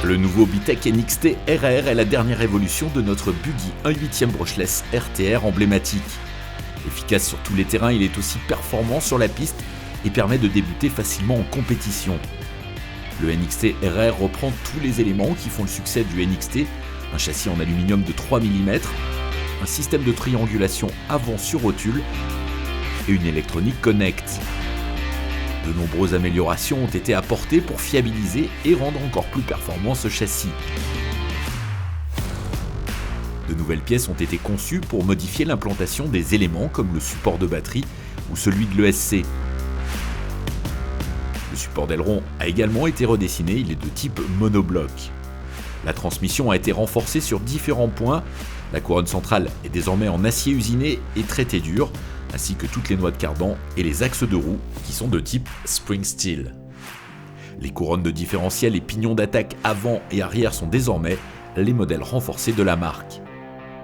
Le nouveau Bitech NXT RR est la dernière évolution de notre buggy 1/8 brushless RTR emblématique. Efficace sur tous les terrains, il est aussi performant sur la piste et permet de débuter facilement en compétition. Le NXT RR reprend tous les éléments qui font le succès du NXT, un châssis en aluminium de 3 mm, un système de triangulation avant sur rotule et une électronique Connect. De nombreuses améliorations ont été apportées pour fiabiliser et rendre encore plus performant ce châssis. De nouvelles pièces ont été conçues pour modifier l'implantation des éléments comme le support de batterie ou celui de l'ESC. Le support d'aileron a également été redessiné, il est de type monobloc. La transmission a été renforcée sur différents points, la couronne centrale est désormais en acier usiné et traité dur, ainsi que toutes les noix de cardan et les axes de roue qui sont de type spring steel. Les couronnes de différentiel et pignons d'attaque avant et arrière sont désormais les modèles renforcés de la marque.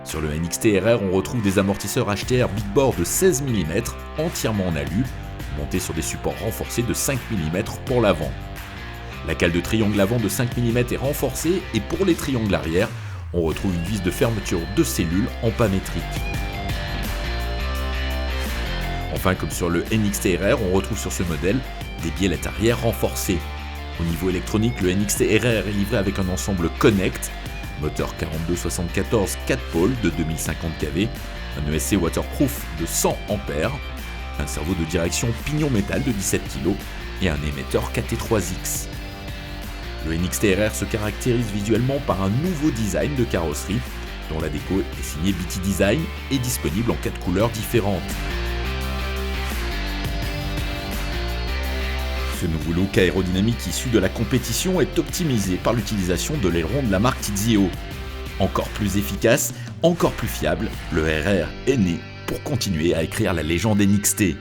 Sur le NXT RR, on retrouve des amortisseurs HTR Big Bore de 16 mm entièrement en alu, montés sur des supports renforcés de 5 mm pour l'avant. La cale de triangle avant de 5 mm est renforcée et pour les triangles arrière, on retrouve une vis de fermeture de cellules en pas métrique. Enfin, comme sur le NXT RR, on retrouve sur ce modèle des biellettes arrière renforcées. Au niveau électronique, le NXT RR est livré avec un ensemble Connect, moteur 4274 4 pôles de 2050 kV, un ESC waterproof de 100 A, un cerveau de direction pignon métal de 17 kg et un émetteur KT3X. Le NXT RR se caractérise visuellement par un nouveau design de carrosserie, dont la déco est signée BT Design et disponible en 4 couleurs différentes. Ce nouveau look aérodynamique issu de la compétition est optimisé par l'utilisation de l'aileron de la marque Tizio. Encore plus efficace, encore plus fiable, le RR est né pour continuer à écrire la légende NXT.